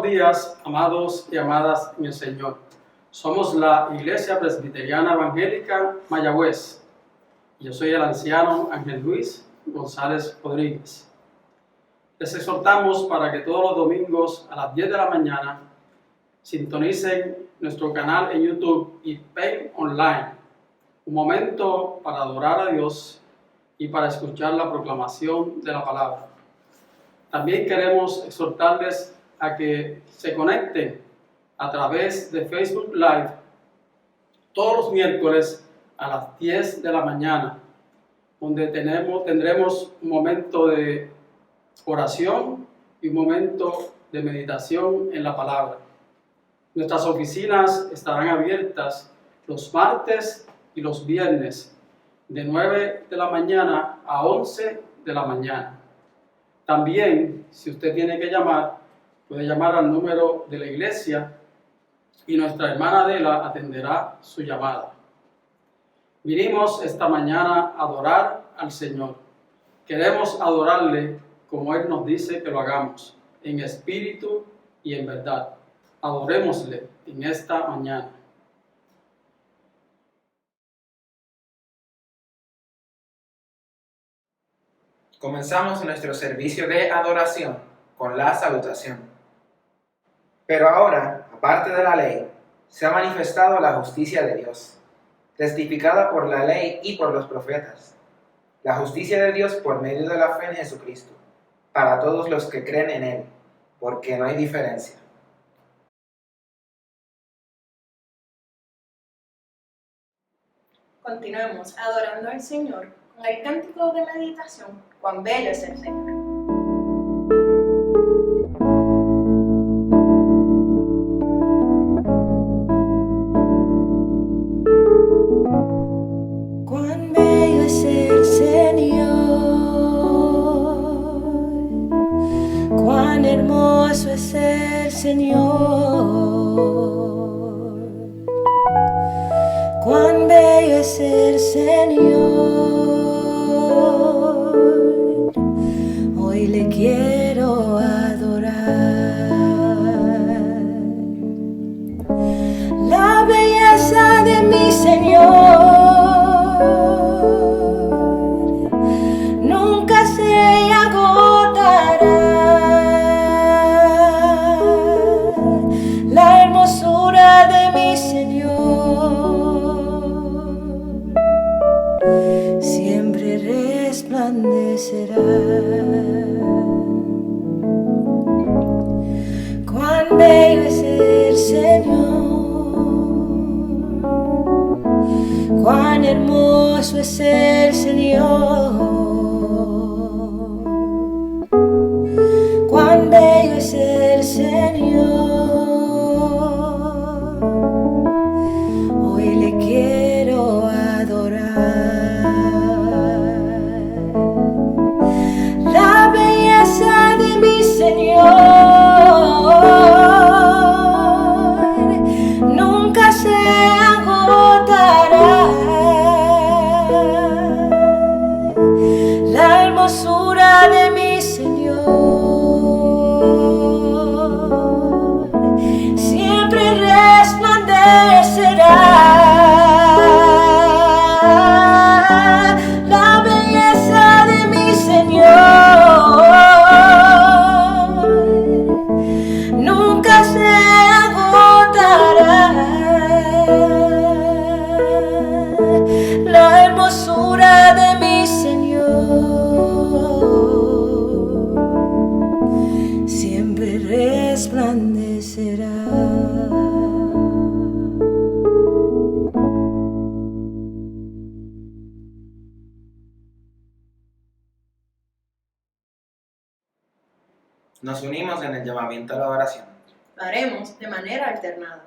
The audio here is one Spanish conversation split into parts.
días, amados y amadas en el Señor. Somos la Iglesia Presbiteriana Evangélica Mayagüez. Yo soy el anciano Ángel Luis González Rodríguez. Les exhortamos para que todos los domingos a las 10 de la mañana sintonicen nuestro canal en YouTube y PEN Online. Un momento para adorar a Dios y para escuchar la proclamación de la palabra. También queremos exhortarles a que se conecten a través de Facebook Live todos los miércoles a las 10 de la mañana, donde tendremos un momento de oración y un momento de meditación en la palabra. Nuestras oficinas estarán abiertas los martes y los viernes de 9 de la mañana a 11 de la mañana. También, si usted tiene que llamar, puede llamar al número de la iglesia y nuestra hermana Adela atenderá su llamada. Vinimos esta mañana a adorar al Señor. Queremos adorarle como Él nos dice que lo hagamos, en espíritu y en verdad. Adorémosle en esta mañana. Comenzamos nuestro servicio de adoración con la salutación. Pero ahora, aparte de la ley, se ha manifestado la justicia de Dios, testificada por la ley y por los profetas. La justicia de Dios por medio de la fe en Jesucristo, para todos los que creen en Él, porque no hay diferencia. Continuemos adorando al Señor con el cántico de meditación, cuán bello es el Señor. Cuán bello es el Señor, cuán hermoso es el Señor. Cuán bello es el Señor, hoy le quiero adorar. La belleza de mi Señor nunca se agotará. La hermosura de mi Señor siempre resplandecerá. Cuán bello es el Señor, cuán hermoso es el Señor, cuán bello es el Señor, hoy le quiero adorar. La belleza de mi Señor nunca se agotará. La hermosura de mi Señor siempre resplandecerá. La belleza de mi Señor nunca se agotará. La hermosura de mi Señor siempre resplandecerá. Nos unimos en el llamamiento a la oración. Lo haremos de manera alternada.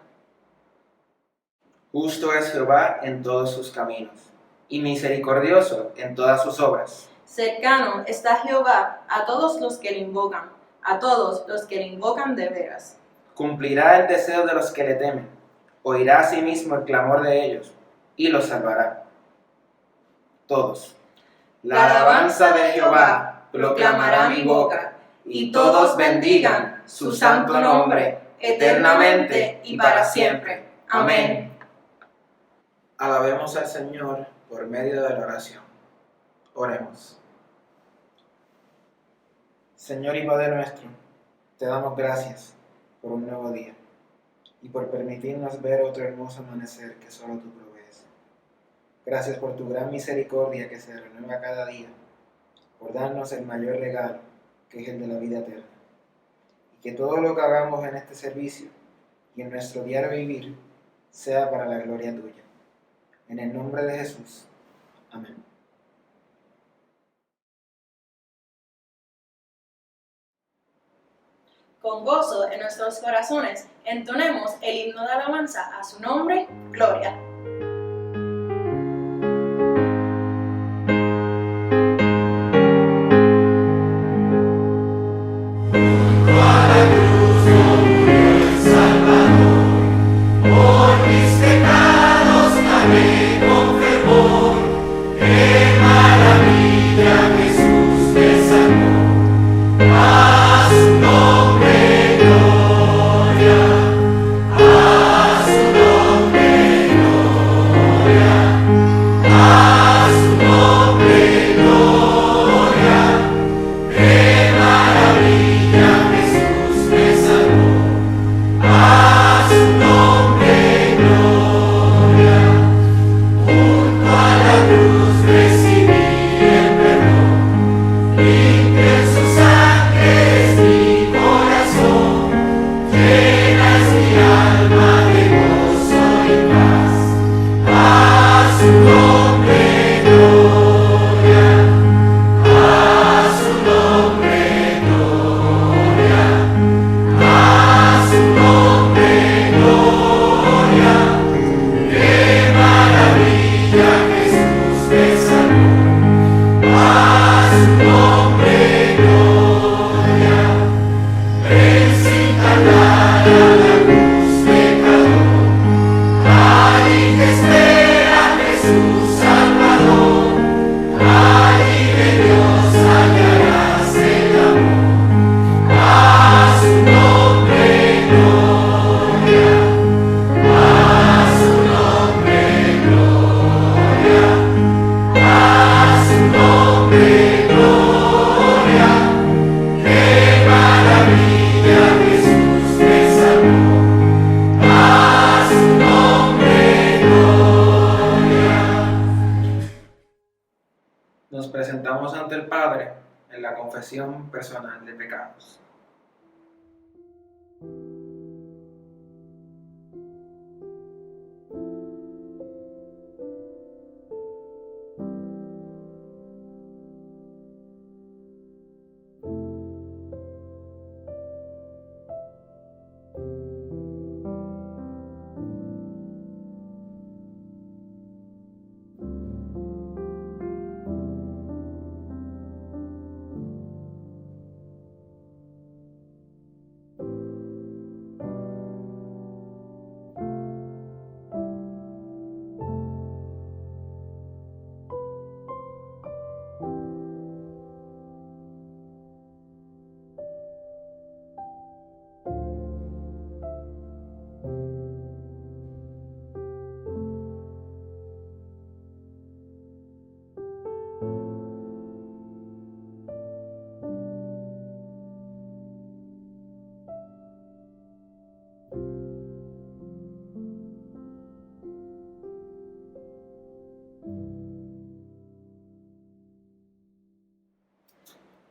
Justo es Jehová en todos sus caminos, y misericordioso en todas sus obras. Cercano está Jehová a todos los que le invocan, a todos los que le invocan de veras. Cumplirá el deseo de los que le temen, oirá asimismo el clamor de ellos, y los salvará. Todos. La alabanza de Jehová proclamará mi boca, y todos bendigan su santo nombre, eternamente y para siempre. Amén. Alabemos al Señor por medio de la oración. Oremos. Señor y Padre nuestro, te damos gracias por un nuevo día y por permitirnos ver otro hermoso amanecer que solo tú provees. Gracias por tu gran misericordia que se renueva cada día, por darnos el mayor regalo, que es el de la vida eterna. Y que todo lo que hagamos en este servicio y en nuestro diario vivir sea para la gloria tuya. En el nombre de Jesús. Amén. Con gozo en nuestros corazones, entonemos el himno de alabanza a su nombre, Gloria. Nos presentamos ante el Padre en la confesión personal de pecados.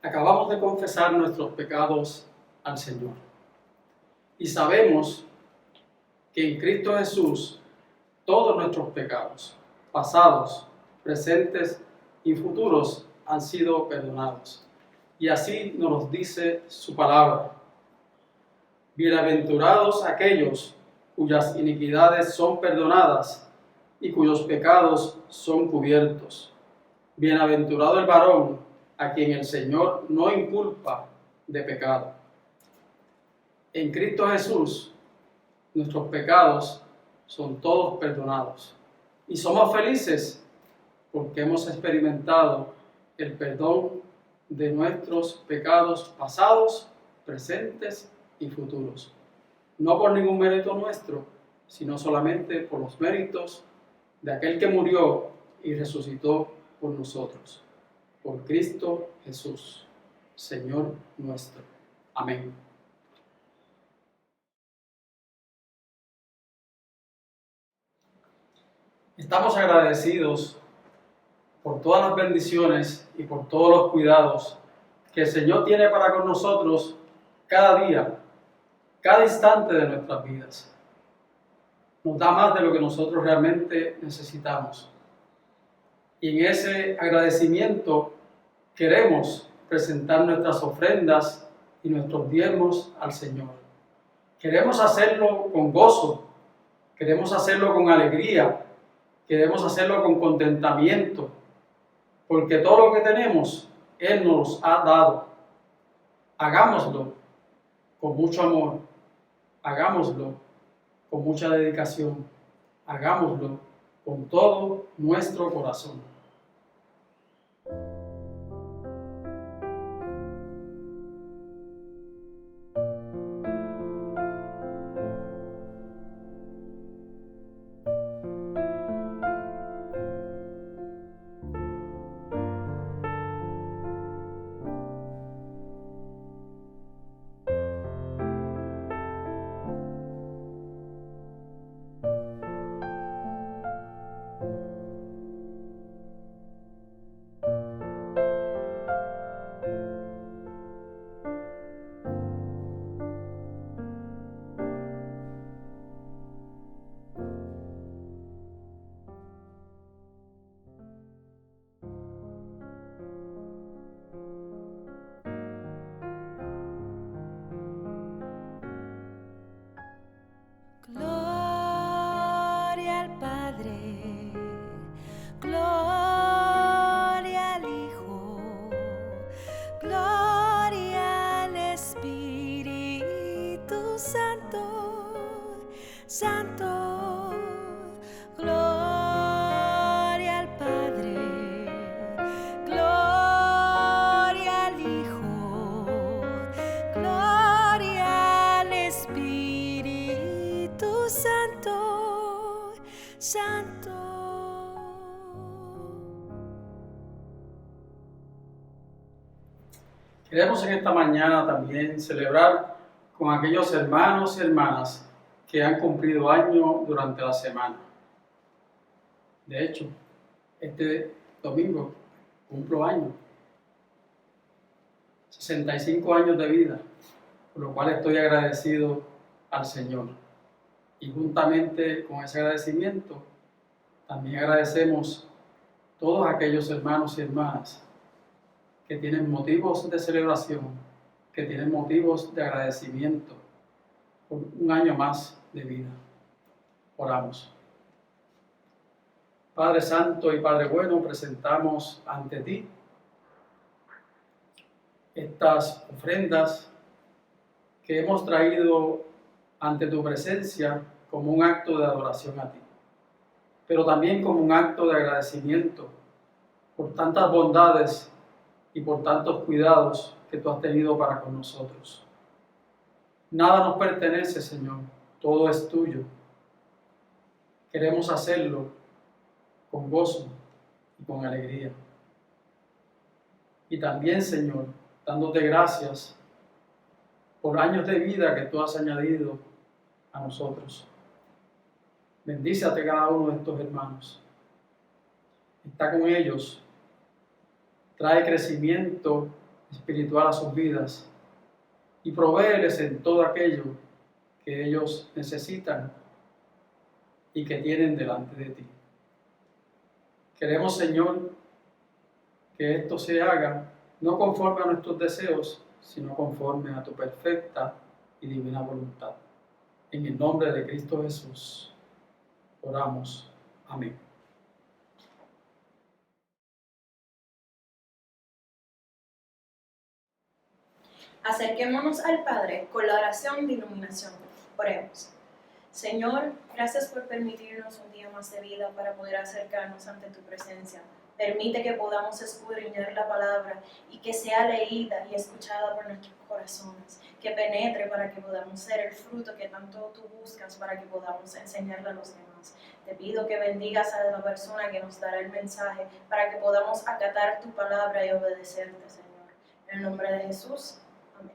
Acabamos de confesar nuestros pecados al Señor y sabemos que en Cristo Jesús todos nuestros pecados, pasados, presentes y futuros, han sido perdonados. Y así nos dice su palabra. Bienaventurados aquellos cuyas iniquidades son perdonadas y cuyos pecados son cubiertos. Bienaventurado el varón a quien el Señor no inculpa de pecado. En Cristo Jesús, nuestros pecados son todos perdonados y somos felices porque hemos experimentado el perdón de nuestros pecados pasados, presentes y futuros. No por ningún mérito nuestro, sino solamente por los méritos de aquel que murió y resucitó por nosotros. Por Cristo Jesús, Señor nuestro. Amén. Estamos agradecidos por todas las bendiciones y por todos los cuidados que el Señor tiene para con nosotros cada día, cada instante de nuestras vidas. Nos da más de lo que nosotros realmente necesitamos. Y en ese agradecimiento queremos presentar nuestras ofrendas y nuestros diezmos al Señor. Queremos hacerlo con gozo, queremos hacerlo con alegría, queremos hacerlo con contentamiento, porque todo lo que tenemos, Él nos ha dado. Hagámoslo con mucho amor, hagámoslo con mucha dedicación, hagámoslo con todo nuestro corazón. Gloria al Padre, gloria al Hijo, gloria al Espíritu Santo, Santo. Gloria al Padre, gloria al Hijo, gloria al Espíritu Santo, Santo. Queremos en esta mañana también celebrar con aquellos hermanos y hermanas que han cumplido año durante la semana. De hecho, este domingo cumplo año, 65 años de vida, por lo cual estoy agradecido al Señor. Y juntamente con ese agradecimiento, también agradecemos todos aquellos hermanos y hermanas que tienen motivos de celebración, que tienen motivos de agradecimiento por un año más de vida. Oramos. Padre Santo y Padre Bueno, presentamos ante ti estas ofrendas que hemos traído ante tu presencia como un acto de adoración a ti, pero también como un acto de agradecimiento por tantas bondades y por tantos cuidados que tú has tenido para con nosotros. Nada nos pertenece, Señor, todo es tuyo. Queremos hacerlo con gozo y con alegría. Y también, Señor, dándote gracias por años de vida que tú has añadido a nosotros. Bendícete cada uno de estos hermanos. Está con ellos. Trae crecimiento espiritual a sus vidas y provéeles en todo aquello que ellos necesitan y que tienen delante de ti. Queremos, Señor, que esto se haga no conforme a nuestros deseos, sino conforme a tu perfecta y divina voluntad. En el nombre de Cristo Jesús, oramos. Amén. Acerquémonos al Padre con la oración de iluminación. Oremos. Señor, gracias por permitirnos un día más de vida para poder acercarnos ante tu presencia. Permite que podamos escudriñar la palabra y que sea leída y escuchada por nuestros corazones, que penetre para que podamos ser el fruto que tanto tú buscas para que podamos enseñarle a los demás. Te pido que bendigas a la persona que nos dará el mensaje para que podamos acatar tu palabra y obedecerte, Señor. En el nombre de Jesús. Amén.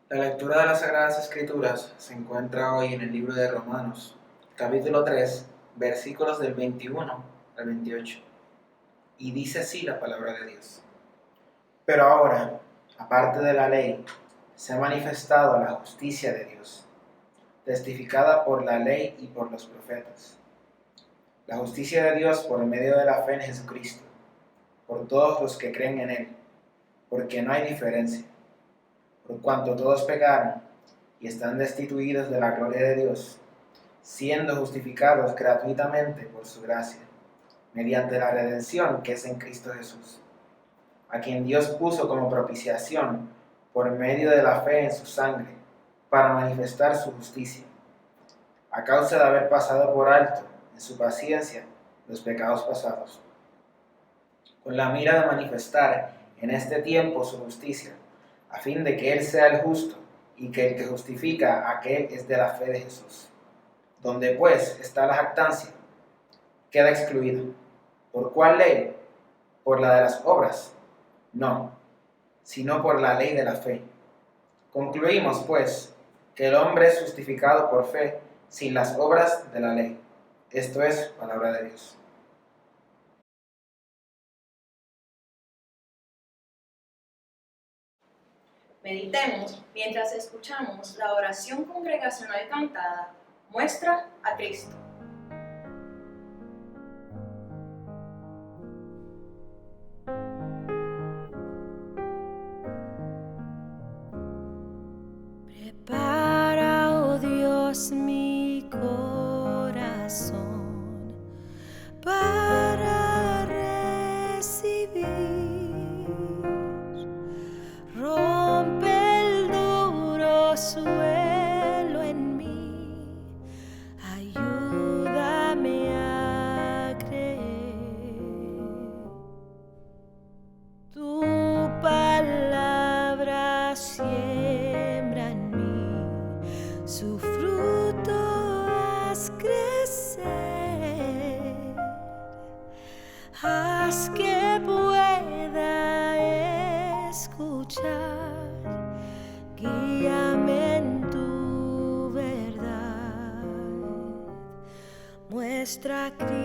La lectura de las Sagradas Escrituras se encuentra hoy en el libro de Romanos, capítulo 3, versículos del 21 al 28. Y dice así la palabra de Dios. Pero ahora, aparte de la ley, se ha manifestado la justicia de Dios, testificada por la ley y por los profetas. La justicia de Dios por medio de la fe en Jesucristo, por todos los que creen en Él, porque no hay diferencia. Por cuanto todos pecaron y están destituidos de la gloria de Dios, siendo justificados gratuitamente por su gracia, mediante la redención que es en Cristo Jesús, a quien Dios puso como propiciación por medio de la fe en su sangre, para manifestar su justicia, a causa de haber pasado por alto en su paciencia los pecados pasados, con la mira de manifestar en este tiempo su justicia, a fin de que Él sea el justo y que el que justifica a aquel es de la fe de Jesús. Donde pues está la jactancia, queda excluida. ¿Por cuál ley? ¿Por la de las obras? No, sino por la ley de la fe. Concluimos pues que el hombre es justificado por fe sin las obras de la ley. Esto es palabra de Dios. Meditemos mientras escuchamos la oración congregacional cantada, Muestra a Cristo. Prepara, oh Dios, mi corazón para recibir. Rompe el duro suelo en mí, ayúdame a creer. Tu palabra siembra en mí, su fruto haz crecer. Haz que pueda escuchar, guíame en tu verdad. Muestra a Cristo,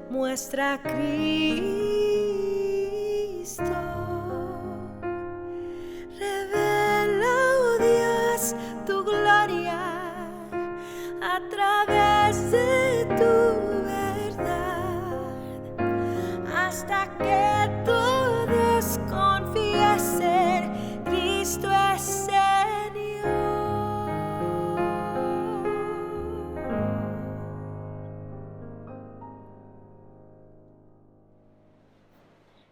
muestra a Cristo. Revela, oh Dios, tu gloria a través de tu verdad, hasta que todos confiesen, Cristo es Señor.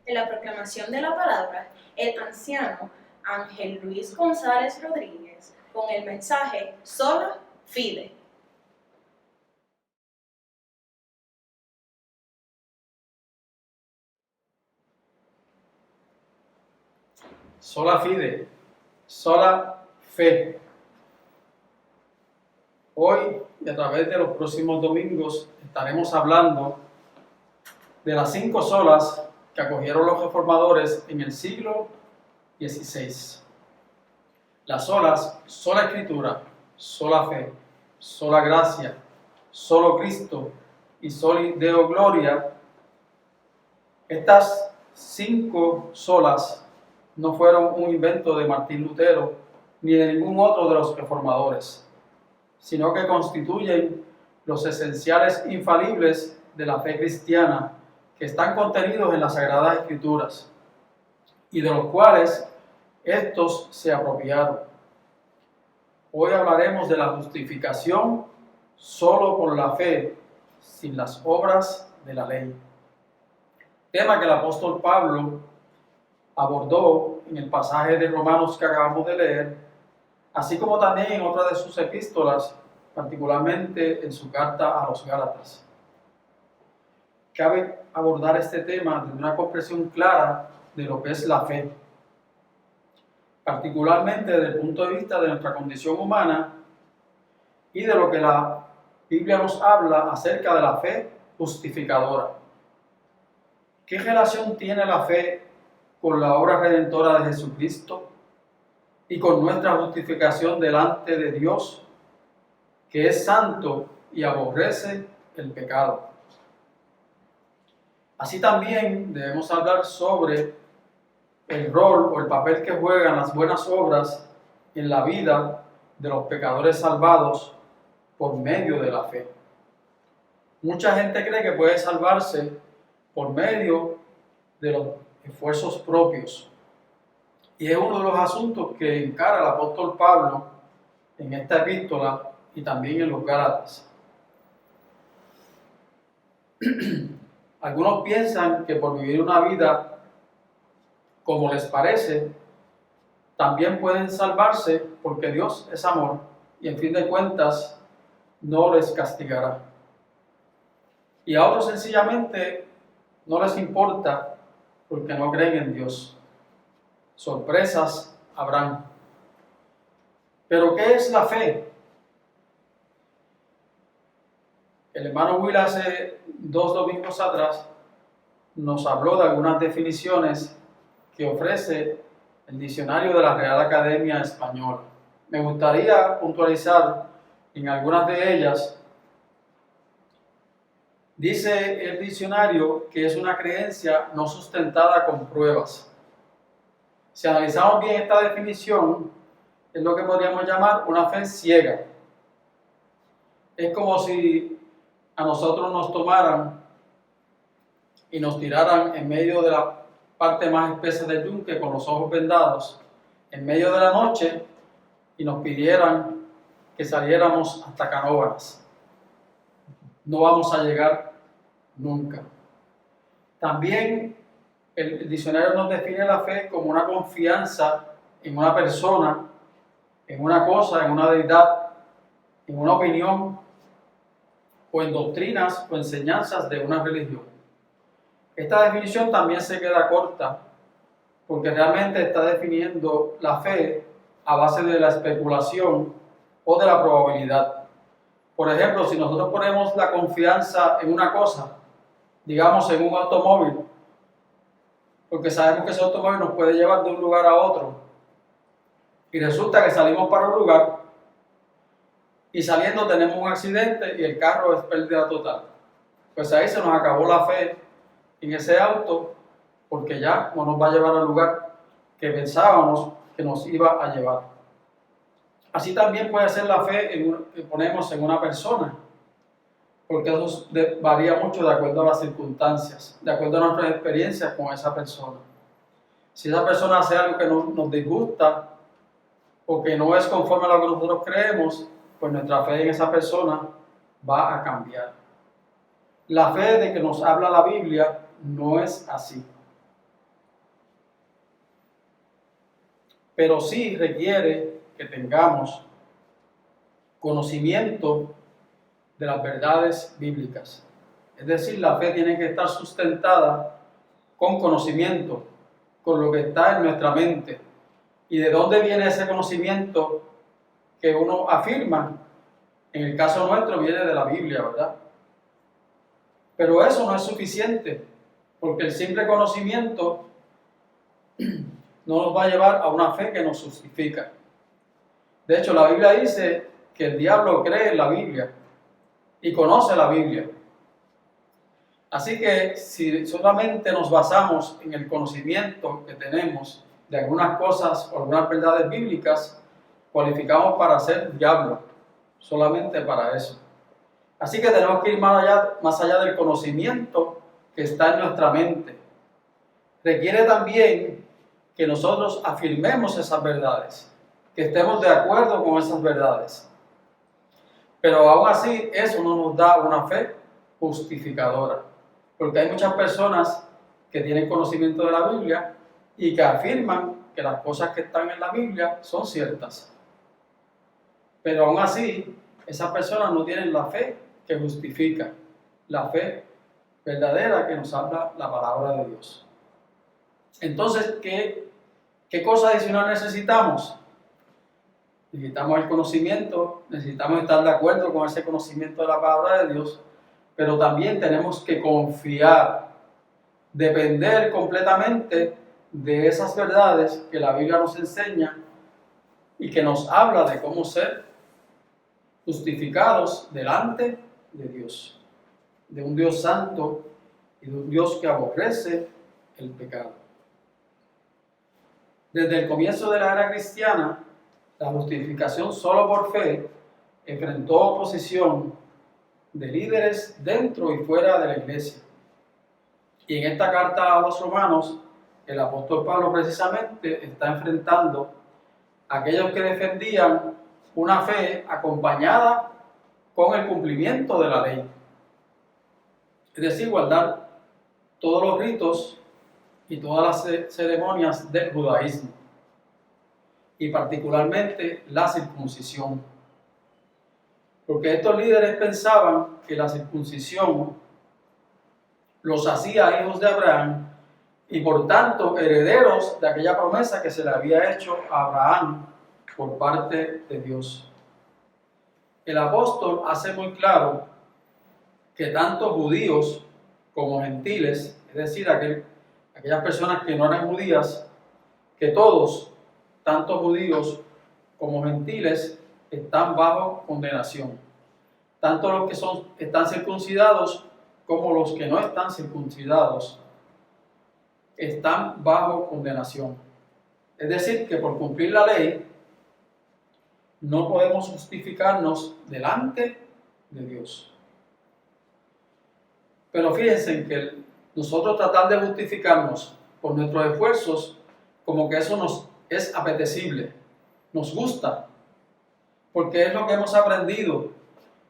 En la proclamación de la palabra, el anciano Ángel Luis González Rodríguez, con el mensaje Sola Fide. Sola fide, sola fe. Hoy y a través de los próximos domingos estaremos hablando de las 5 solas que acogieron los reformadores en el siglo XVI. Las solas, sola escritura, sola fe, sola gracia, solo Cristo y soli Deo gloria. Estas 5 solas no fueron un invento de Martín Lutero ni de ningún otro de los reformadores, sino que constituyen los esenciales infalibles de la fe cristiana que están contenidos en las Sagradas Escrituras y de los cuales estos se apropiaron. Hoy hablaremos de la justificación solo por la fe, sin las obras de la ley. Tema que el apóstol Pablo abordó en el pasaje de Romanos que acabamos de leer, así como también en otra de sus epístolas, particularmente en su carta a los Gálatas. Cabe abordar este tema desde una comprensión clara de lo que es la fe, particularmente desde el punto de vista de nuestra condición humana y de lo que la Biblia nos habla acerca de la fe justificadora. ¿Qué relación tiene la fe con la obra redentora de Jesucristo y con nuestra justificación delante de Dios, que es santo y aborrece el pecado? Así también debemos hablar sobre el rol o el papel que juegan las buenas obras en la vida de los pecadores salvados por medio de la fe. Mucha gente cree que puede salvarse por medio de los esfuerzos propios. Y es uno de los asuntos que encara el apóstol Pablo en esta epístola y también en los Gálatas. Algunos piensan que por vivir una vida como les parece, también pueden salvarse porque Dios es amor y en fin de cuentas no les castigará. Y a otros sencillamente no les importa porque no creen en Dios. Sorpresas habrán. ¿Pero qué es la fe? El hermano Will hace 2 domingos atrás nos habló de algunas definiciones que ofrece el diccionario de la Real Academia Española. Me gustaría puntualizar en algunas de ellas. Dice el diccionario que es una creencia no sustentada con pruebas. Si analizamos bien esta definición, es lo que podríamos llamar una fe ciega. Es como si a nosotros nos tomaran y nos tiraran en medio de la parte más espesa del yunque con los ojos vendados, en medio de la noche, y nos pidieran que saliéramos hasta Canóvanas. No vamos a llegar nunca. También el diccionario nos define la fe como una confianza en una persona, en una cosa, en una deidad, en una opinión o en doctrinas o enseñanzas de una religión. Esta definición también se queda corta porque realmente está definiendo la fe a base de la especulación o de la probabilidad. Por ejemplo, si nosotros ponemos la confianza en una cosa, digamos en un automóvil, porque sabemos que ese automóvil nos puede llevar de un lugar a otro, y resulta que salimos para un lugar y saliendo tenemos un accidente y el carro es pérdida total, pues ahí se nos acabó la fe en ese auto porque ya no nos va a llevar al lugar que pensábamos que nos iba a llevar. Así también puede ser la fe que ponemos en una persona, porque eso varía mucho de acuerdo a las circunstancias, de acuerdo a nuestras experiencias con esa persona. Si esa persona hace algo que nos disgusta o que no es conforme a lo que nosotros creemos, pues nuestra fe en esa persona va a cambiar. La fe de que nos habla la Biblia no es así. Pero sí requiere que tengamos conocimiento de las verdades bíblicas. Es decir, la fe tiene que estar sustentada con conocimiento, con lo que está en nuestra mente. ¿Y de dónde viene ese conocimiento que uno afirma? En el caso nuestro viene de la Biblia, ¿verdad? Pero eso no es suficiente, porque el simple conocimiento no nos va a llevar a una fe que nos justifica. De hecho, la Biblia dice que el diablo cree en la Biblia y conoce la Biblia. Así que si solamente nos basamos en el conocimiento que tenemos de algunas cosas o algunas verdades bíblicas, cualificamos para ser diablo, solamente para eso. Así que tenemos que ir más allá del conocimiento que está en nuestra mente. Requiere también que nosotros afirmemos esas verdades, que estemos de acuerdo con esas verdades. Pero aún así, eso no nos da una fe justificadora, porque hay muchas personas que tienen conocimiento de la Biblia y que afirman que las cosas que están en la Biblia son ciertas. Pero aún así, esas personas no tienen la fe que justifica, la fe verdadera que nos habla la palabra de Dios. Entonces, ¿qué cosa adicional necesitamos? Necesitamos el conocimiento, necesitamos estar de acuerdo con ese conocimiento de la palabra de Dios, pero también tenemos que confiar, depender completamente de esas verdades que la Biblia nos enseña y que nos habla de cómo ser justificados delante de Dios, de un Dios santo y de un Dios que aborrece el pecado. Desde el comienzo de la era cristiana, la justificación solo por fe enfrentó oposición de líderes dentro y fuera de la iglesia. Y en esta carta a los romanos, el apóstol Pablo precisamente está enfrentando a aquellos que defendían una fe acompañada con el cumplimiento de la ley. Es decir, guardar todos los ritos y todas las ceremonias del judaísmo, y particularmente la circuncisión. Porque estos líderes pensaban que la circuncisión los hacía hijos de Abraham y por tanto herederos de aquella promesa que se le había hecho a Abraham por parte de Dios. El apóstol hace muy claro que tanto judíos como gentiles, es decir, aquellas personas que no eran judías, que todos, tanto judíos como gentiles, están bajo condenación. Tanto los que están circuncidados como los que no están circuncidados están bajo condenación. Es decir, que por cumplir la ley no podemos justificarnos delante de Dios. Pero fíjense en que nosotros tratar de justificarnos por nuestros esfuerzos, como que eso nos es apetecible, nos gusta, porque es lo que hemos aprendido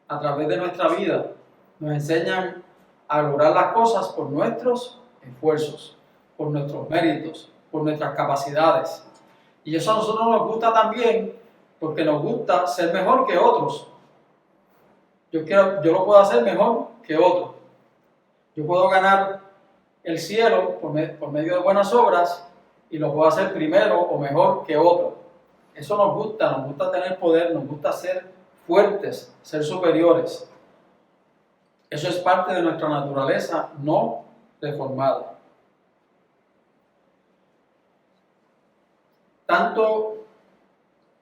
a través de nuestra vida. Nos enseñan a lograr las cosas por nuestros esfuerzos, por nuestros méritos, por nuestras capacidades. Y eso a nosotros nos gusta también, porque nos gusta ser mejor que otros. Yo lo puedo hacer mejor que otro. Yo puedo ganar el cielo por medio de buenas obras y lo puedo hacer primero o mejor que otro. Eso nos gusta tener poder, nos gusta ser fuertes, ser superiores. Eso es parte de nuestra naturaleza no reformada. Tanto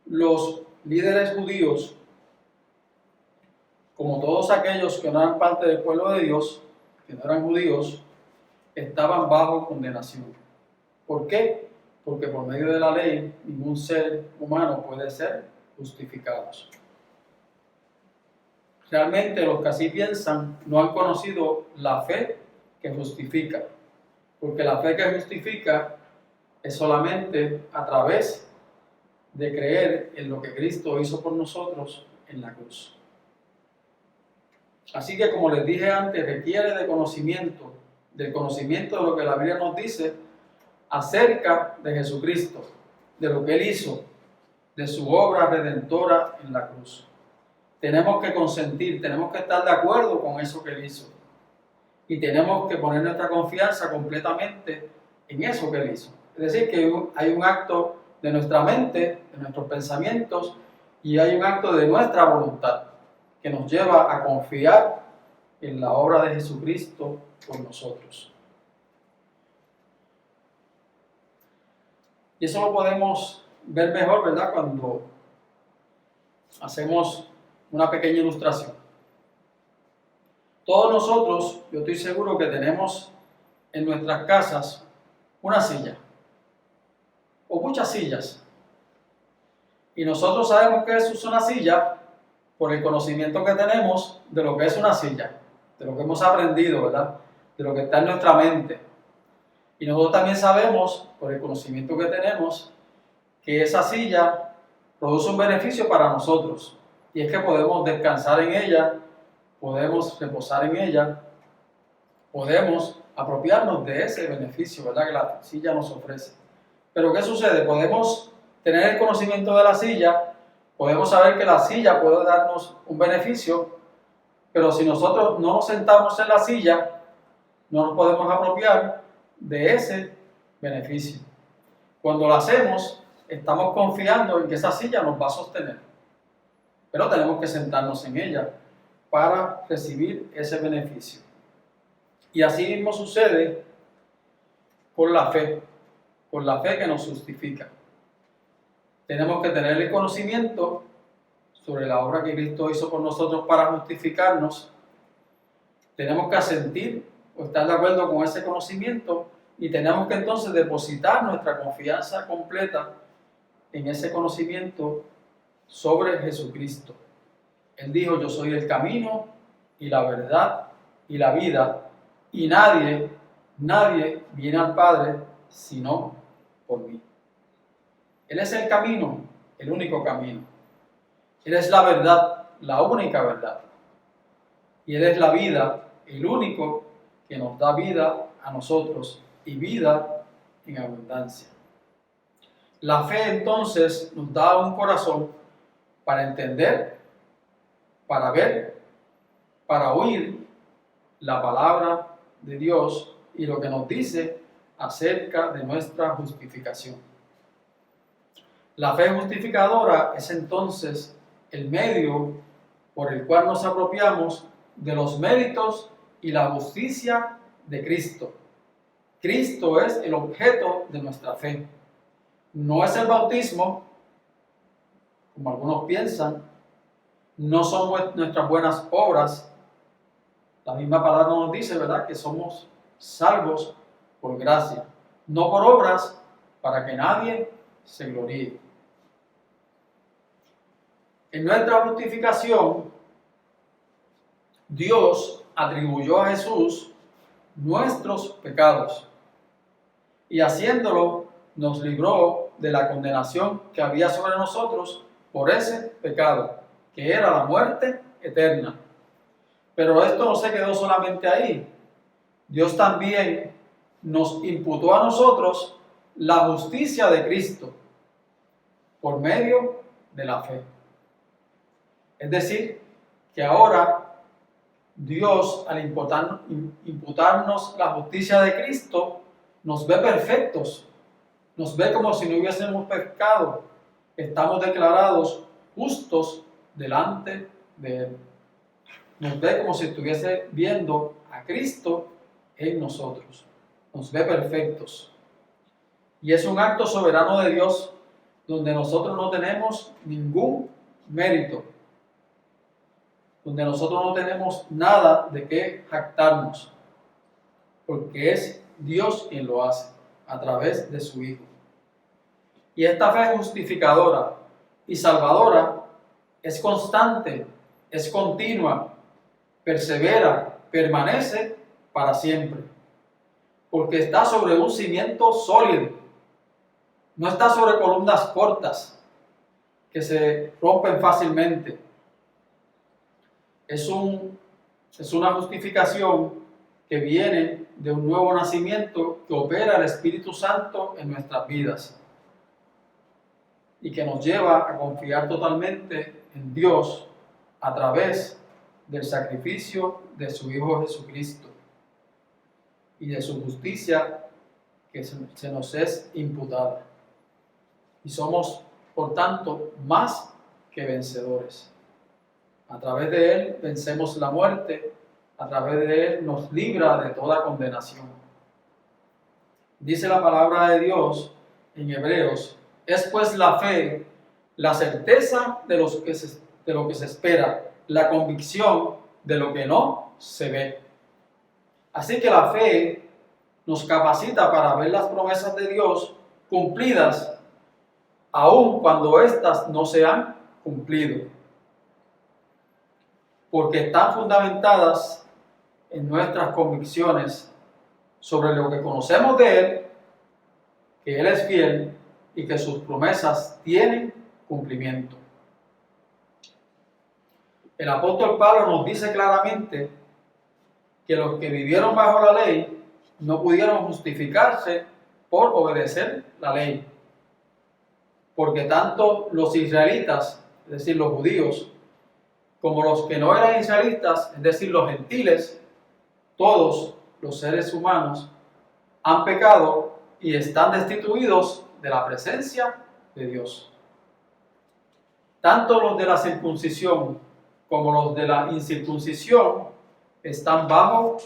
los líderes judíos como todos aquellos que no eran parte del pueblo de Dios, que no eran judíos, estaban bajo condenación. ¿Por qué? Porque por medio de la ley ningún ser humano puede ser justificado. Realmente los que así piensan no han conocido la fe que justifica, porque la fe que justifica es solamente a través de creer en lo que Cristo hizo por nosotros en la cruz. Así que, como les dije antes, requiere de conocimiento, del conocimiento de lo que la Biblia nos dice acerca de Jesucristo, de lo que Él hizo, de su obra redentora en la cruz. Tenemos que consentir, tenemos que estar de acuerdo con eso que Él hizo. Y tenemos que poner nuestra confianza completamente en eso que Él hizo. Es decir, que hay un acto de nuestra mente, de nuestros pensamientos, y hay un acto de nuestra voluntad que nos lleva a confiar en la obra de Jesucristo por nosotros. Y eso lo podemos ver mejor, ¿verdad?, cuando hacemos una pequeña ilustración. Todos nosotros, yo estoy seguro que tenemos en nuestras casas una silla o muchas sillas. Y nosotros sabemos que eso es una silla por el conocimiento que tenemos de lo que es una silla, de lo que hemos aprendido, ¿verdad?, de lo que está en nuestra mente. Y nosotros también sabemos, por el conocimiento que tenemos, que esa silla produce un beneficio para nosotros. Y es que podemos descansar en ella, podemos reposar en ella, podemos apropiarnos de ese beneficio, ¿verdad?, que la silla nos ofrece. Pero ¿qué sucede? Podemos tener el conocimiento de la silla, podemos saber que la silla puede darnos un beneficio, pero si nosotros no nos sentamos en la silla, no nos podemos apropiar de ese beneficio. Cuando lo hacemos, estamos confiando en que esa silla nos va a sostener, pero tenemos que sentarnos en ella para recibir ese beneficio. Y así mismo sucede con la fe que nos justifica. Tenemos que tener el conocimiento sobre la obra que Cristo hizo por nosotros para justificarnos. Tenemos que asentir o estar de acuerdo con ese conocimiento y tenemos que entonces depositar nuestra confianza completa en ese conocimiento sobre Jesucristo. Él dijo: yo soy el camino y la verdad y la vida, y nadie viene al Padre sino por mí. Él es el camino, el único camino. Él es la verdad, la única verdad. Y Él es la vida, el único que nos da vida a nosotros y vida en abundancia. La fe entonces nos da un corazón para entender, para ver, para oír la palabra de Dios y lo que nos dice acerca de nuestra justificación. La fe justificadora es entonces el medio por el cual nos apropiamos de los méritos y la justicia de Cristo. Cristo es el objeto de nuestra fe. No es el bautismo, como algunos piensan, no son nuestras buenas obras. La misma palabra nos dice, ¿verdad?, que somos salvos por gracia, no por obras, para que nadie se gloríe. En nuestra justificación, Dios atribuyó a Jesús nuestros pecados y haciéndolo nos libró de la condenación que había sobre nosotros por ese pecado, que era la muerte eterna. Pero esto no se quedó solamente ahí. Dios también nos imputó a nosotros la justicia de Cristo por medio de la fe. Es decir, que ahora Dios, al imputarnos la justicia de Cristo, nos ve perfectos, nos ve como si no hubiésemos pecado. Estamos declarados justos delante de Él. Nos ve como si estuviese viendo a Cristo en nosotros. Nos ve perfectos. Y es un acto soberano de Dios donde nosotros no tenemos ningún mérito, donde nosotros no tenemos nada de qué jactarnos, porque es Dios quien lo hace a través de su Hijo. Y esta fe justificadora y salvadora es constante, es continua, persevera, permanece para siempre, porque está sobre un cimiento sólido, no está sobre columnas cortas que se rompen fácilmente. Es una justificación que viene de un nuevo nacimiento que opera el Espíritu Santo en nuestras vidas y que nos lleva a confiar totalmente en Dios a través del sacrificio de su Hijo Jesucristo y de su justicia que se nos es imputada. Y somos, por tanto, más que vencedores. A través de Él vencemos la muerte, a través de Él nos libra de toda condenación. Dice la palabra de Dios en Hebreos: es pues la fe, la certeza de lo que se espera, la convicción de lo que no se ve. Así que la fe nos capacita para ver las promesas de Dios cumplidas, aun cuando éstas no se han cumplido, porque están fundamentadas en nuestras convicciones sobre lo que conocemos de Él, que Él es fiel y que sus promesas tienen cumplimiento. El apóstol Pablo nos dice claramente que los que vivieron bajo la ley no pudieron justificarse por obedecer la ley. porque tanto los israelitas, es decir, los judíos, como los que no eran israelitas, es decir, los gentiles, todos los seres humanos han pecado y están destituidos de la presencia de Dios. Tanto los de la circuncisión como los de la incircuncisión están bajo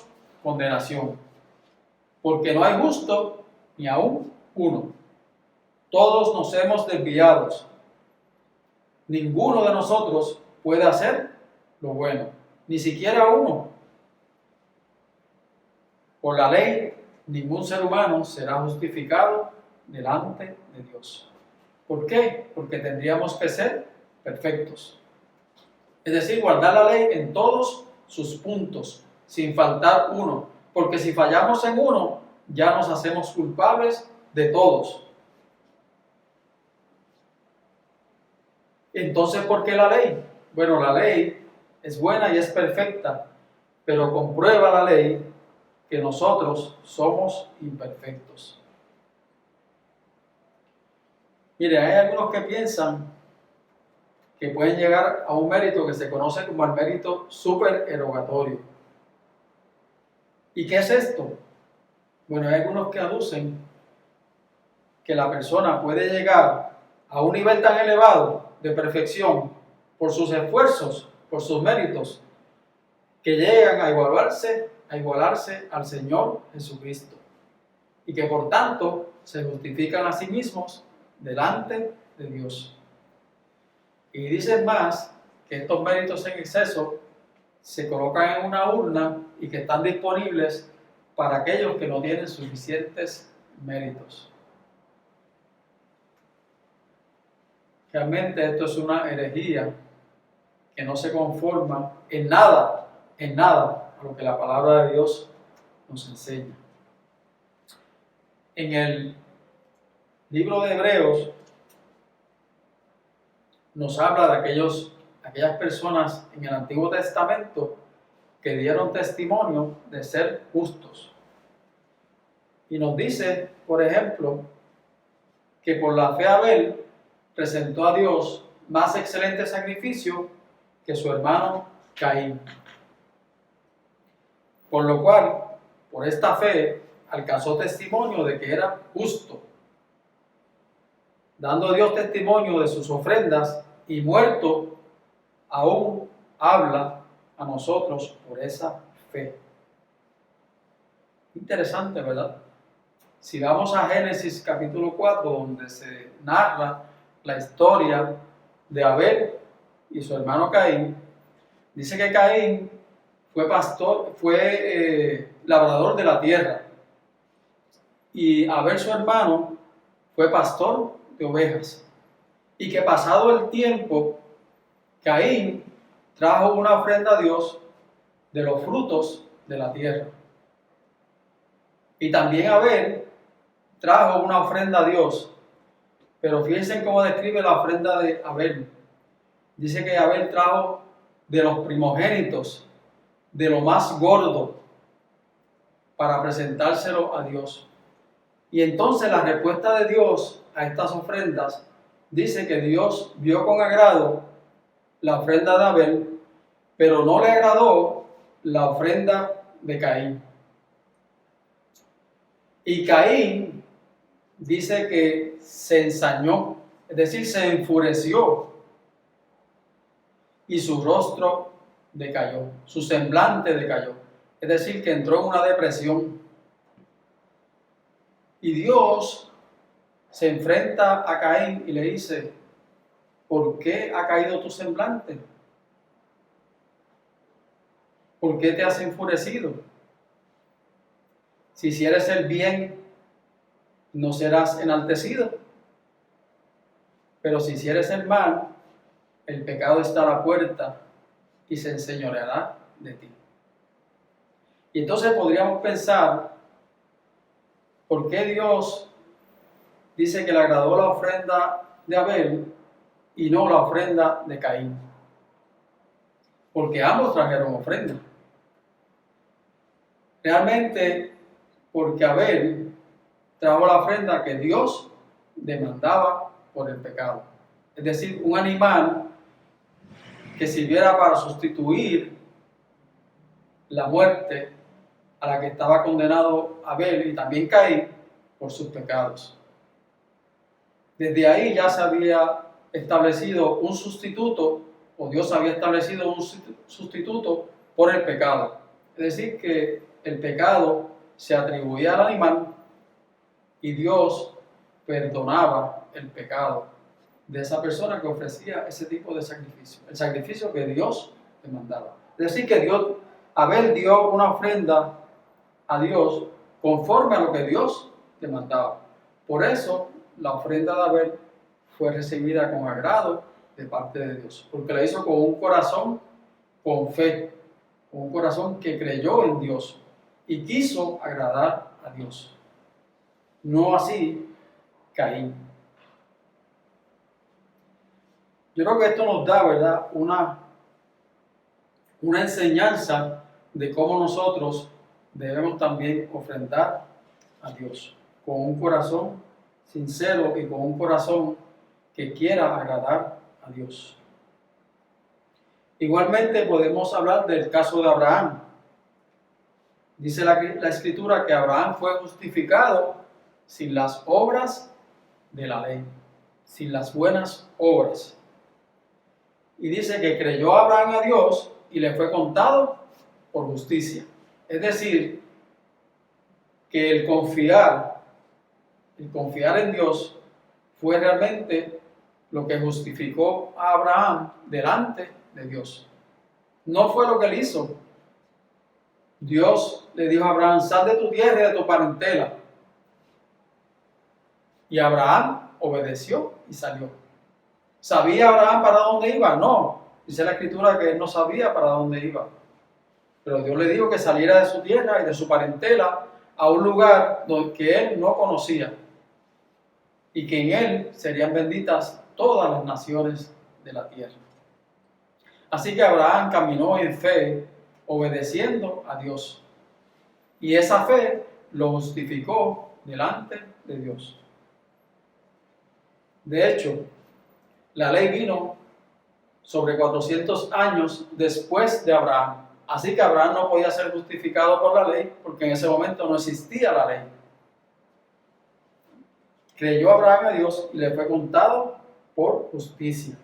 condenación, porque no hay justo ni aún uno. Todos nos hemos desviado. Ninguno de nosotros puede hacer lo bueno, ni siquiera uno. Por la ley, ningún ser humano será justificado delante de Dios. ¿Por qué? Porque tendríamos que ser perfectos. Es decir, guardar la ley en todos sus puntos, sin faltar uno. Porque si fallamos en uno, ya nos hacemos culpables de todos. Entonces, ¿por qué la ley? Bueno, la ley es buena y es perfecta, pero comprueba la ley que nosotros somos imperfectos. Mire, hay algunos que piensan que pueden llegar a un mérito que se conoce como el mérito supererogatorio. ¿Y qué es esto? Bueno, hay algunos que aducen que la persona puede llegar a un nivel tan elevado de perfección por sus esfuerzos, por sus méritos, que llegan a igualarse al Señor Jesucristo y que por tanto se justifican a sí mismos delante de Dios. Y dicen más que estos méritos en exceso se colocan en una urna y que están disponibles para aquellos que no tienen suficientes méritos. Realmente esto es una herejía que no se conforma en nada a lo que la palabra de Dios nos enseña. En el libro de Hebreos nos habla de aquellas personas en el Antiguo Testamento que dieron testimonio de ser justos. Y nos dice, por ejemplo, que por la fe Abel presentó a Dios más excelente sacrificio que su hermano Caín. Por lo cual, por esta fe, alcanzó testimonio de que era justo, dando a Dios testimonio de sus ofrendas, y muerto, aún habla a nosotros por esa fe. Interesante, ¿verdad? Si vamos a Génesis capítulo 4, donde se narra la historia de Abel y su hermano Caín, dice que Caín fue labrador de la tierra, y Abel, su hermano, fue pastor de ovejas, y que pasado el tiempo, Caín trajo una ofrenda a Dios de los frutos de la tierra, y también Abel trajo una ofrenda a Dios. Pero fíjense cómo describe la ofrenda de Abel. Dice que Abel trajo de los primogénitos, de lo más gordo, para presentárselo a Dios. Y entonces la respuesta de Dios a estas ofrendas dice que Dios vio con agrado la ofrenda de Abel, pero no le agradó la ofrenda de Caín. Y Caín dice que se ensañó, es decir, se enfureció, y su rostro decayó, su semblante decayó, es decir, que entró en una depresión. Y Dios se enfrenta a Caín y le dice: ¿por qué ha caído tu semblante? ¿Por qué te has enfurecido? Si hicieres el bien, no serás enaltecido. Pero si hicieres el mal, el pecado está a la puerta y se enseñoreará de ti. Y entonces podríamos pensar, ¿por qué Dios dice que le agradó la ofrenda de Abel y no la ofrenda de Caín? Porque ambos trajeron ofrenda. Realmente, porque Abel trajo la ofrenda que Dios demandaba por el pecado. Es decir, un animal que sirviera para sustituir la muerte a la que estaba condenado Abel y también Caín por sus pecados. Desde ahí ya se había establecido un sustituto, o Dios había establecido un sustituto por el pecado. Es decir, que el pecado se atribuía al animal y Dios perdonaba el pecado de esa persona que ofrecía ese tipo de sacrificio, el sacrificio que Dios demandaba. Es decir, que Abel dio una ofrenda a Dios conforme a lo que Dios demandaba. Por eso la ofrenda de Abel fue recibida con agrado de parte de Dios, porque la hizo con un corazón con fe, con un corazón que creyó en Dios y quiso agradar a Dios. No así Caín. Yo creo que esto nos da, ¿verdad?, una enseñanza de cómo nosotros debemos también ofrendar a Dios con un corazón sincero y con un corazón que quiera agradar a Dios. Igualmente podemos hablar del caso de Abraham. Dice la Escritura que Abraham fue justificado sin las obras de la ley, sin las buenas obras. Y dice que creyó Abraham a Dios y le fue contado por justicia. Es decir, que el confiar en Dios fue realmente lo que justificó a Abraham delante de Dios. No fue lo que él hizo. Dios le dijo a Abraham: sal de tu tierra y de tu parentela. Y Abraham obedeció y salió. ¿Sabía Abraham para dónde iba? No. Dice la Escritura que él no sabía para dónde iba. Pero Dios le dijo que saliera de su tierra y de su parentela a un lugar que él no conocía. Y que en él serían benditas todas las naciones de la tierra. Así que Abraham caminó en fe, obedeciendo a Dios. Y esa fe lo justificó delante de Dios. De hecho, la ley vino sobre 400 años después de Abraham. Así que Abraham no podía ser justificado por la ley porque en ese momento no existía la ley. Creyó Abraham a Dios y le fue contado por justicia.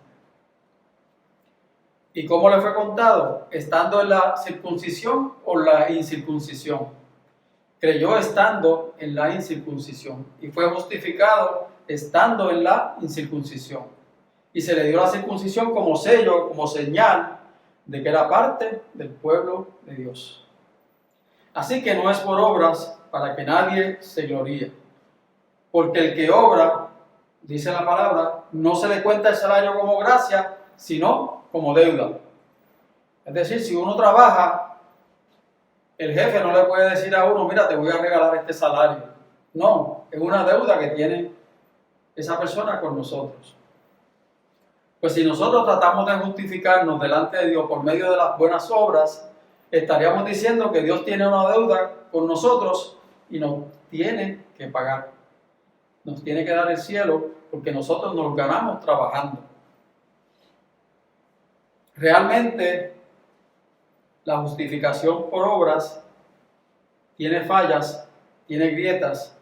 ¿Y cómo le fue contado? ¿Estando en la circuncisión o la incircuncisión? Creyó estando en la incircuncisión y fue justificado estando en la incircuncisión. Y se le dio la circuncisión como sello, como señal de que era parte del pueblo de Dios. Así que no es por obras para que nadie se gloríe. Porque el que obra, dice la palabra, no se le cuenta el salario como gracia, sino como deuda. Es decir, si uno trabaja, el jefe no le puede decir a uno: mira, te voy a regalar este salario. No, es una deuda que tiene esa persona con nosotros. Pues si nosotros tratamos de justificarnos delante de Dios por medio de las buenas obras, estaríamos diciendo que Dios tiene una deuda con nosotros y nos tiene que pagar. Nos tiene que dar el cielo porque nosotros nos ganamos trabajando. Realmente, la justificación por obras tiene fallas, tiene grietas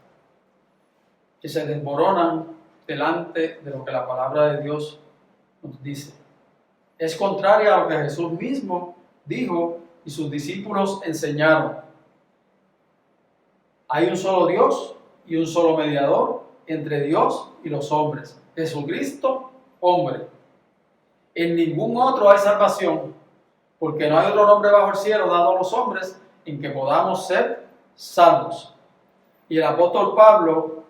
que se desmoronan delante de lo que la palabra de Dios nos dice. Es contraria a lo que Jesús mismo dijo y sus discípulos enseñaron. Hay un solo Dios y un solo mediador entre Dios y los hombres, Jesucristo, hombre. En ningún otro hay salvación, porque no hay otro nombre bajo el cielo dado a los hombres en que podamos ser salvos. Y el apóstol Pablo,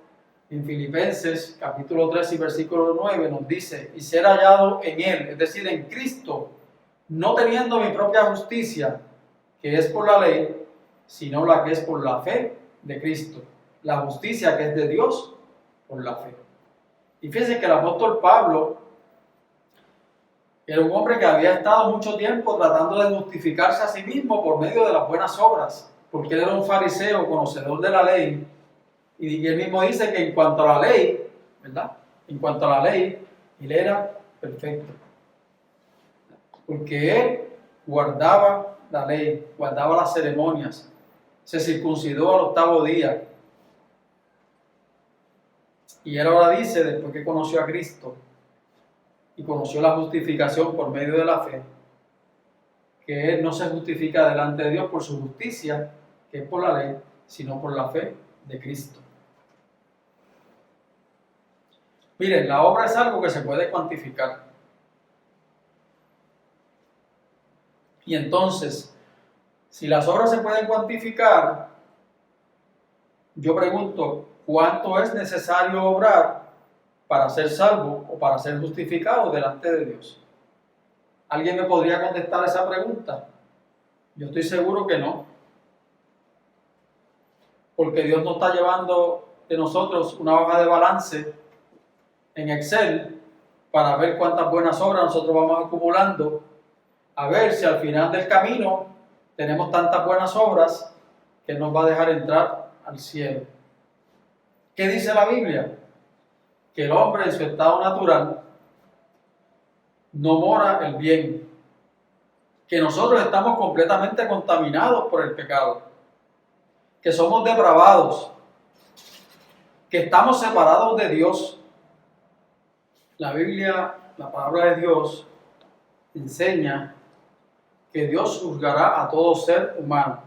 en Filipenses capítulo 3 y versículo 9, nos dice: y ser hallado en él, es decir, en Cristo, no teniendo mi propia justicia, que es por la ley, sino la que es por la fe de Cristo, la justicia que es de Dios por la fe. Y fíjense que el apóstol Pablo era un hombre que había estado mucho tiempo tratando de justificarse a sí mismo por medio de las buenas obras, porque él era un fariseo conocedor de la ley. Y él mismo dice que en cuanto a la ley, ¿verdad?, En cuanto a la ley, él era perfecto. Porque él guardaba la ley, guardaba las ceremonias, se circuncidó al 8º día. Y él ahora dice, después que conoció a Cristo y conoció la justificación por medio de la fe, que él no se justifica delante de Dios por su justicia, que es por la ley, sino por la fe de Cristo. Miren, la obra es algo que se puede cuantificar. Y entonces, si las obras se pueden cuantificar, yo pregunto, ¿cuánto es necesario obrar para ser salvo o para ser justificado delante de Dios? ¿Alguien me podría contestar esa pregunta? Yo estoy seguro que no. Porque Dios no está llevando de nosotros una hoja de balance en Excel para ver cuántas buenas obras nosotros vamos acumulando, a ver si al final del camino tenemos tantas buenas obras que nos va a dejar entrar al cielo. ¿Qué dice la Biblia? Que el hombre en su estado natural no mora el bien, que nosotros estamos completamente contaminados por el pecado, que somos depravados, que estamos separados de Dios. La Biblia, la palabra de Dios, enseña que Dios juzgará a todo ser humano.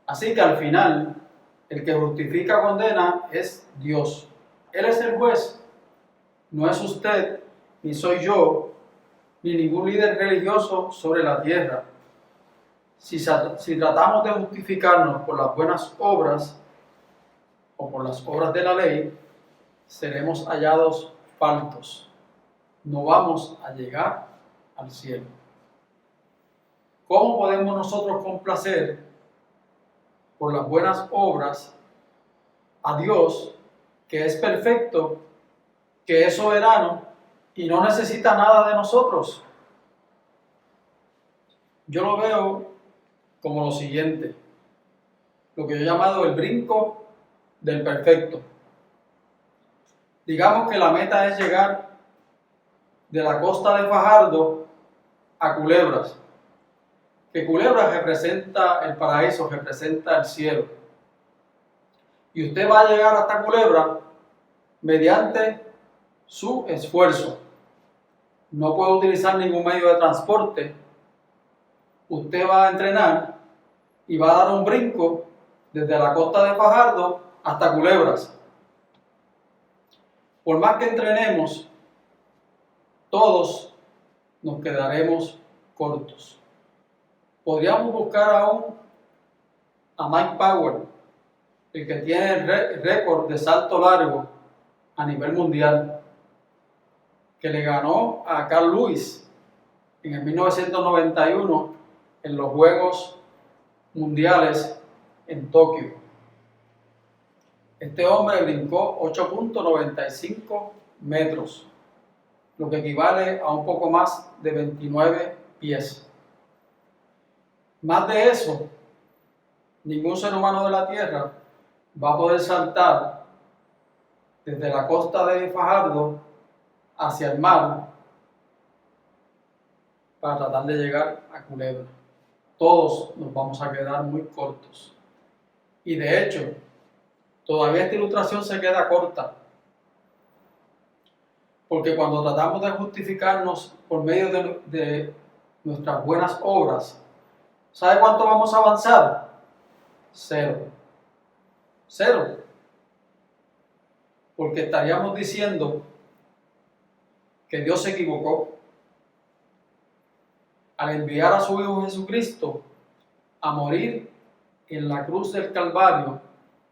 Así que al final, el que justifica condena es Dios. Él es el juez. No es usted, ni soy yo, ni ningún líder religioso sobre la tierra. Si tratamos de justificarnos por las buenas obras o por las obras de la ley, seremos hallados faltos. No vamos a llegar al cielo. ¿Cómo podemos nosotros complacer por las buenas obras a Dios, que es perfecto, que es soberano y no necesita nada de nosotros? Yo lo veo como lo siguiente, lo que yo he llamado el brinco del perfecto. Digamos que la meta es llegar de la costa de Fajardo a Culebras, que Culebras representa el paraíso, representa el cielo. Y usted va a llegar hasta Culebras mediante su esfuerzo. No puede utilizar ningún medio de transporte. Usted va a entrenar y va a dar un brinco desde la costa de Fajardo hasta Culebras. Por más que entrenemos, todos nos quedaremos cortos. Podríamos buscar aún a Mike Power, el que tiene el récord de salto largo a nivel mundial, que le ganó a Carl Lewis en el 1991 en los Juegos Mundiales en Tokio. Este hombre brincó 8.95 metros, lo que equivale a un poco más de 29 pies. Más de eso, ningún ser humano de la Tierra va a poder saltar desde la costa de Fajardo hacia el mar para tratar de llegar a Culebra. Todos nos vamos a quedar muy cortos. Y de hecho, todavía esta ilustración se queda corta. Porque cuando tratamos de justificarnos por medio de nuestras buenas obras, ¿sabe cuánto vamos a avanzar? Cero. Cero. Porque estaríamos diciendo que Dios se equivocó al enviar a su Hijo Jesucristo a morir en la cruz del Calvario,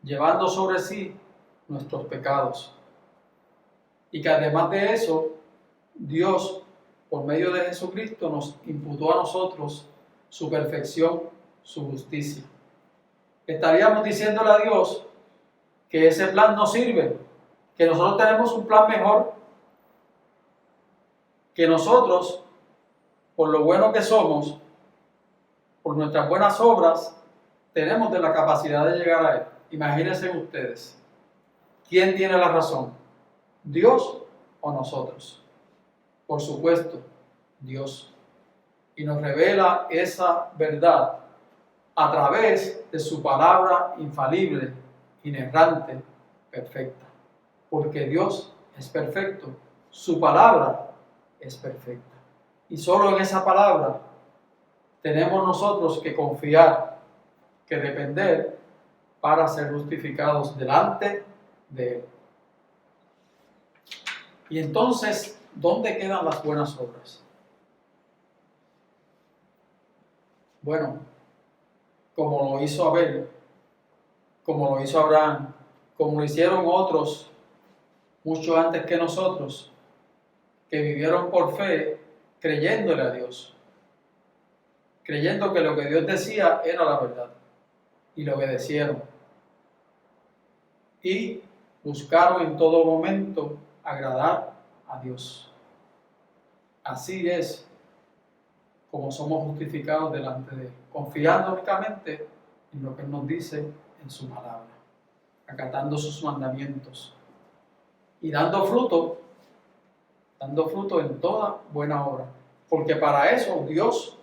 llevando sobre sí nuestros pecados. Y que además de eso, Dios, por medio de Jesucristo, nos imputó a nosotros su perfección, su justicia. Estaríamos diciéndole a Dios que ese plan no sirve, que nosotros tenemos un plan mejor, que nosotros, por lo bueno que somos, por nuestras buenas obras, tenemos de la capacidad de llegar a Él. Imagínense ustedes, ¿quién tiene la razón? ¿Dios o nosotros? Por supuesto, Dios. Y nos revela esa verdad a través de su palabra infalible, inerrante, perfecta. Porque Dios es perfecto, su palabra es perfecta. Y solo en esa palabra tenemos nosotros que confiar, que depender para ser justificados delante de Él. Y entonces, ¿dónde quedan las buenas obras? Bueno, como lo hizo Abel, como lo hizo Abraham, como lo hicieron otros mucho antes que nosotros, que vivieron por fe, creyéndole a Dios, creyendo que lo que Dios decía era la verdad, y lo obedecieron. Y buscaron en todo momento agradar a Dios. Así es como somos justificados delante de Él, confiando únicamente en lo que Él nos dice en su palabra, acatando sus mandamientos y dando fruto en toda buena obra, porque para eso Dios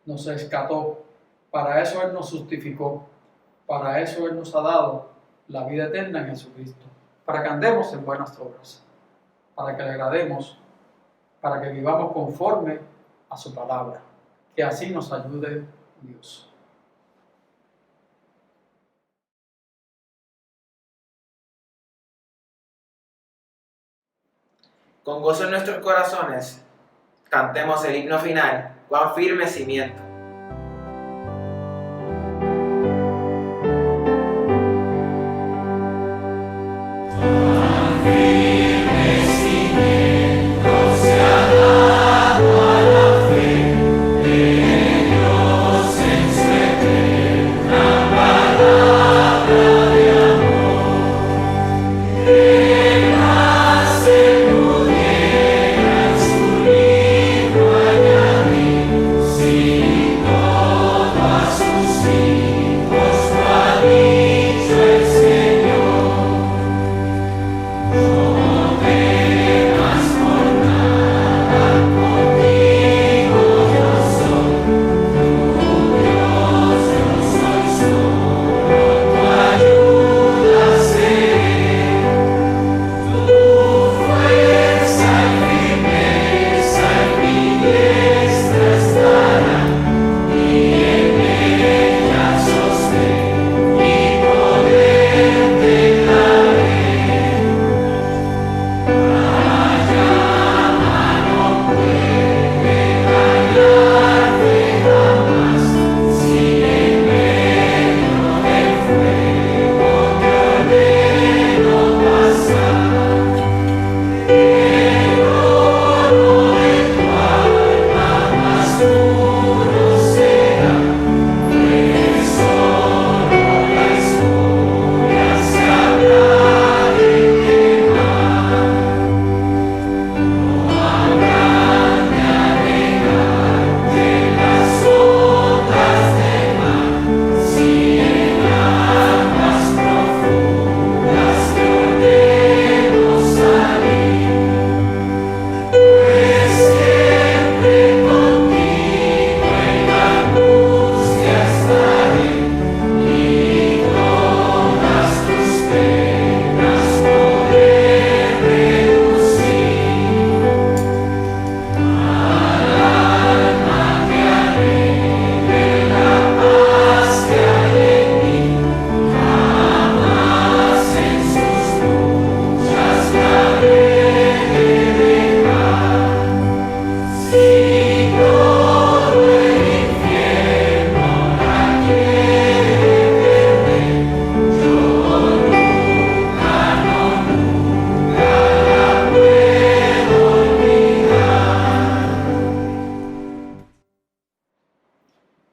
nos rescató, para eso Él nos justificó, para eso Él nos ha dado la vida eterna en Jesucristo, para que andemos en buenas obras, para que le agrademos, para que vivamos conforme a su palabra, que así nos ayude Dios. Con gozo en nuestros corazones, cantemos el himno final, cuán firme cimiento.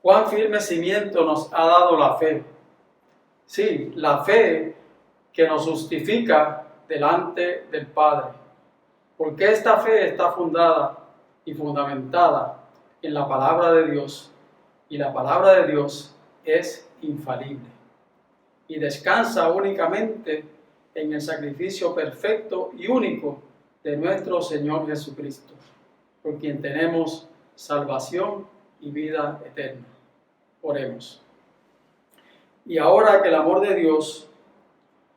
Cuán firme cimiento nos ha dado la fe. Sí, la fe que nos justifica delante del Padre. Porque esta fe está fundada y fundamentada en la palabra de Dios. Y la palabra de Dios es infalible. Y descansa únicamente en el sacrificio perfecto y único de nuestro Señor Jesucristo, por quien tenemos salvación y vida eterna. Oremos. Y ahora que el amor de Dios,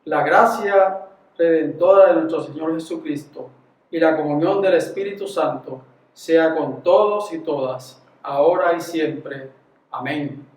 la gracia redentora de nuestro Señor Jesucristo y la comunión del Espíritu Santo sea con todos y todas, ahora y siempre. Amén.